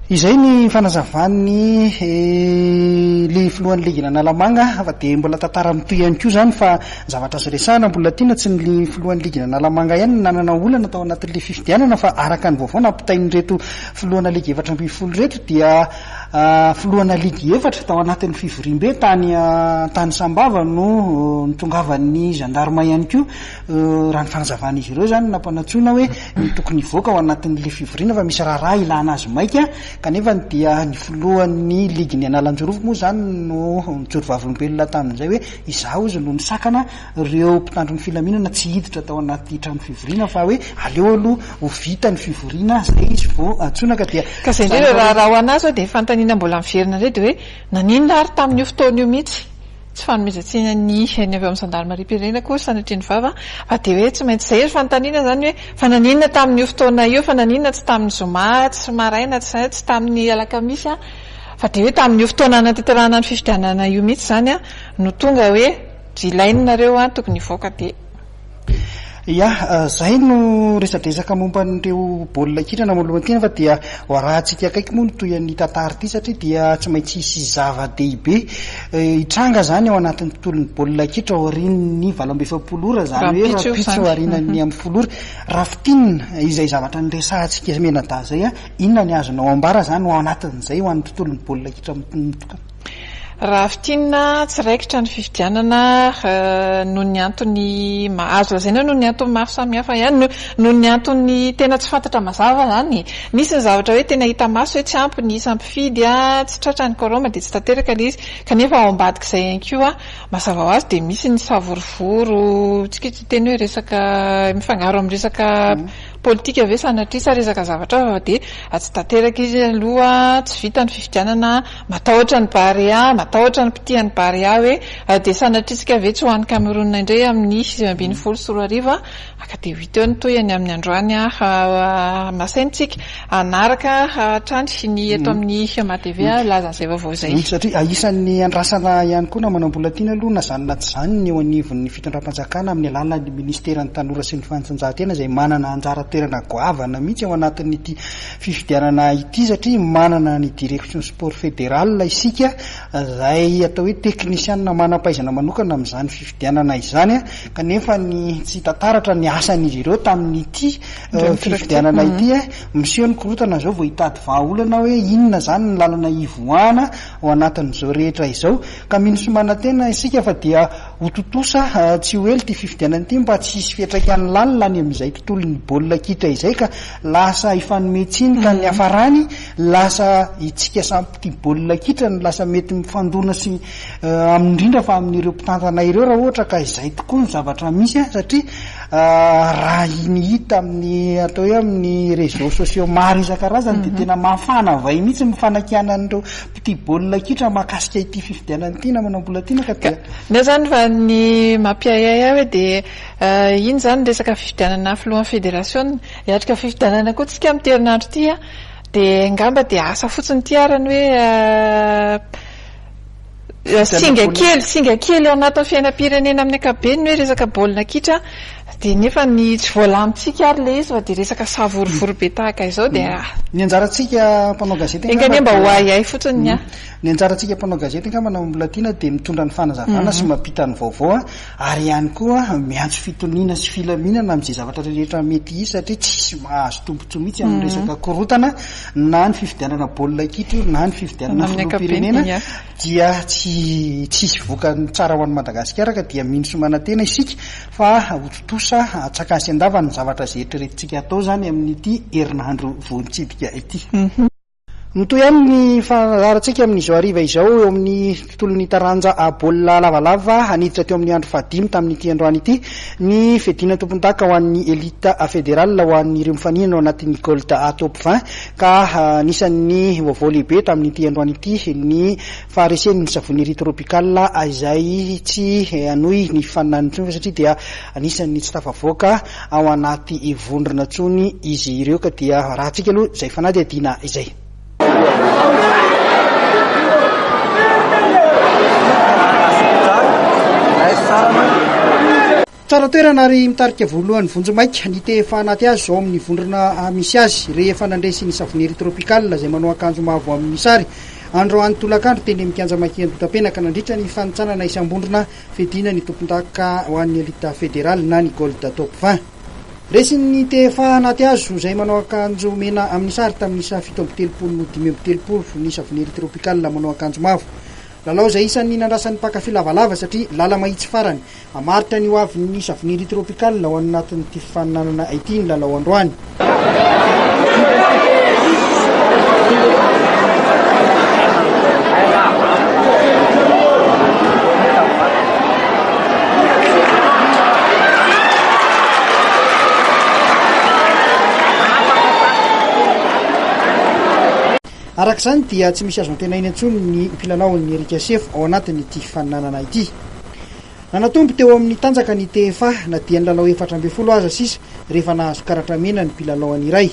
Izay ny fanazavany le filohan'ny ligina Nalamanga fa dia mbola tantara mitoy ihany koa zany fa zavatra azo resahana mbola tiana tsy ny filohan'ny ligina Nalamanga ihany nanana olana tao anatin'le fifidianana fa araka ny vaovao nampitainy reto filohana ligy 4-20 reto dia filohana ligy 4 tao anatin'ny Fivorimbe tany Sambava no nitongavan'ny gendarme ihany koa raha ny fanazavana izy ireo zany nampanatsoina hoe tokony hivoaka ao anatin'le Fivoriana fa misy raharaha ilana azy maika kanefa dia ny filohan'ny ligy ny Analanjorofo moa zany no nijorovavolom-belona tamin'izay hoe izaho izy no nisakana ireo mpitandro ny filaminana tsy hiditra tao anaty trano Fivoriana fa hoe aleo aloha ho vita ny Fivoriana zay izy vao antsonaka dia ka izay indrindra raha ho anazy dia fanontaniana mbola miverina indray dia hoe naninona ary tamin'io fotoana io mihitsy tsy fanomezantsina ny avy amin'ny gendarmerie-pirenena koa sanatriany vava fa dia hoe tsy maintsy izay fanontaniana zany hoe fa naninona tamin'io fotoana io fa naninona tsy tamin'ny zoma tsy maraina tsy tamin'ny alakamisy fa dia hoe tamin'io fotoana natanterahana ny fifidianana io mihitsy zany no tonga hoe jilainareo tokony hivoaka dia zay no resadresaka momban'ireo baolina kitra na moalohantina fa dia rahantsika akaiky moa no toy an'ny tantara ity satria dia tsy maintsy hisy zava-dehibe hitranga zany ao anatin'ny tontolon'ny baolina kitra aorian'ny 27 ora zany hoe rapitso aorianany amin'ny folora rafitinina izay zavatra nyresahantsika menada zay inona ny azonao ambara zany ao anatin'izay ho an'ny tontolon'ny baolina kitra mitokana raha fitinina tsy raikitra ny fifidianana noho ny antony azo lazaina noho ny antony maro samihafa ihany noho ny antony tena tsy fantatra mazava zany misy ny zavatra hoe tena hita maso hoe tsy ampy ny isa ampifidy tsy tratra ny koroma dia tsy tanteraka le izy kanefa ao ambadika izay ihany koa mazava ho azy dia misy ny savorovoro tsika tsy teny hoe resaka mifangaro amin'ny resaka politika ve sanatrisa resaka zavatra fa dia tsy tanteraka izy aloha tsy vita ny fifidianana matahotra ny barea matahotra ny pitihan'ny barea hoe dia sanatritsika ve tsy ho an'ny Cameroun indray amin'ny 2024 aka dia 8 eo ny toy any amin'ny androany masaintsika anaraka hatrany ny eto amin'ny FMATV lazan'izay vaovao zay satria isan'ny andrasana ihany koa na manambola tiana aloha na zany na tsy zany ny eo anivon'ny fitondram-panjakana amin'ny alalan'ny ministeran'ny tanora sy ny fanatanjahantena izay manana anjara toerana goavana mihitsy ao anatin'ity fifidianana ity satria manana ny direction sport federaly isika zay atao hoe teknisianina manam-pahaizana manokana amin'izany fifidianana izany kanefa ny tsy tantaratra ny asan'izy ireo tamin'ity fifidianana ity miseho ny korotana zao vao hitady vahaolana hoe inona zany ny lalana ivoahana ao anatin'izao rehetra izao ka mino somanatena isika fa dia hototosa tsy ho ely ty fifidianana ity mba tsy hisy fiatraikany lalina ny amin'izay tontolon'ny baolina kitra izay ka lasa hifanometsiny ka ny hafarany lasa itsika sampy ty baolina kitra ny lasa mety mifandona sy amin'indrindra fa amin'ireo mpitantana ireo raha ohatra ka izay tokoa ny zavatra misy satria raha ny hita amin'ny atao hoe amin'ny réseaux sociaux maro isan-karazany dia tena mafana vay mihitsy mifanakiana an'ireo mpity baolina kitra mahakasika ity fifidianana ity na manambola tiana ka dia neo zany fa ny mampiayay hoe dia iny zany resaka fifidianana filohan'ny fédération hiatrika fifidianana koa tsika amin'ny terinandro ity dia ngamba dia asa fotsiny ty arany hoe singa kely ao anatin'ny fiainam-pirenena amin'ny ankapobeny hoe resaka baolina kitra dia nefa ny tsy voalamitsika ary le izy fa dia resaka savorovoro be tahaka izao dia ny anjarantsika mpanao gazety engane mba ho ayay fotsiny ny anjarantsika mpanao gazety nga manao mbola tiana dia mitondra ny fanazavana sy mampita ny vaovao ary ihany koa miantso fitoniana sy filaminana amin'izay zavatra rehetra mety izy satria tsisy mahazo tombontso mihitsy amin'ny resaka korotana na ny fifidianana baolina kitra na ny fifidianana filoham-pirenena dia tsy tsisy vokany tsara ho an'ny Madagasikara ka dia mino somanatena isika fa hototosa atsakasy andava ny zavatra zay eritreretintsika atao zany amin'ity herinandro voanitsidika ity Mitoy ihany ny fanazarantsika amin'izao hariva izao eo amin'ny tontolon'ny taranja baolina lavalava haniditra teo amin'ny andro 5 tamin'ity androany ity ny fiadiana tompondaka ho an'ny elite federaly ho an'ireo mifaninana ao anatin'ny gold top 20 ka anisan'ny vaovao lehibe tamin'ity androany ity ny faharesen'ny savony tropicale izay tsy anoy ny fananitsony satria dia anisan'ny tsy tafavoaka ao anaty vondrona tsony izy ireo ka dia raha tsika aloha izay fanady adina izay Tsara toerana ary mitarika voalohany vonjomaika ny tefa anaty azy zao amin'ny vondrona misy azy rehefa nandresy ny savoniry tropikal izay manao akanjo mavo amin'ny sary andro any tolakandro teny mikanja makeny dotapenaka nandritra ny fanotsanana isam-bondrona fedina ny tompondaka ho an'ny elita federaly na ny gold top 20 resiny tefa anaty azo izay manao akanjo mena amin'ny sary tamin'ny isa 7-telopolo ny savoniry tropikal manao akanjo mavo lalao izay isan'ny nandrasan'ny mpakafy lavalava satria lala mahitsy farany amaritra ny ho avin'ny savoniry tropikal ao anatin'ity fifaninanana ity ny lalao androany araka izany dia tsy misy azo antenainy antsony ny mpilalao ny erika sefo ao anatin'ity fifaninanana ity nanatombo teo amin'ny tanjaka ny tefa na dia ny lalao 14 aza sisa rehefa nahazo karatra mena ny mpilalao an'iray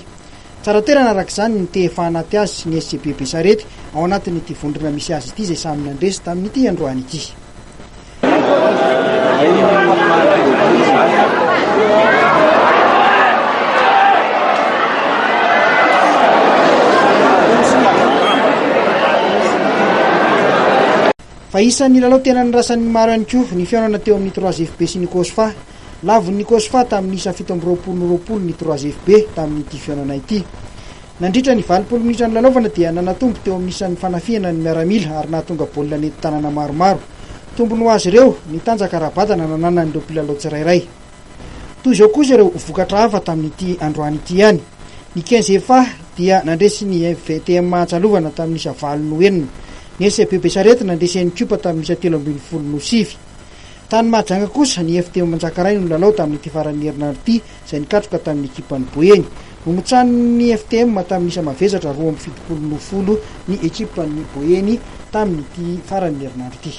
tsara toerana araka izany ny tefa anaty azy sy ny SCBB sarety ao anatin'ity vondrona misy azy ity izay samy nandresy tamin'ity androany ity fa isan'ny lalao tena nirasan'ny maro ihany koa ny fiaonana teo amin'ny 3FB sy ny kosa lavon'ny kosa tamin'ny isa 7-20 ny 3FB tamin'ity fiaonana ity nandritra ny 20 minitra ny lalaovana dia nanatombo teo amin'ny isan'ny fanafiana ny miaramila ary nahatonga baolina nety tanana maromaro tombony ho azy ireo ny tanjaka rabatana nanana n'ireo mpilalao tsirairay toy izao kosa ireo vokatra hafa tamin'ity androany ity ihany ny 15 efa dia nandresy ny VTM tsalovana tamin'ny isa 9 ny SCBB sarety nandresy ny kupa tamin'ny isa 13 tany mahajanga kosa ny FTM manjakaray no lalao tamin'ity faran'ny herinandro ity izay nikatroka tamin'ny ekipan'ny boeny nomotsan'ny FTM tamin'ny isa mavezatra 270 ny ekipan'ny boeny tamin'ity faran'ny herinandro ity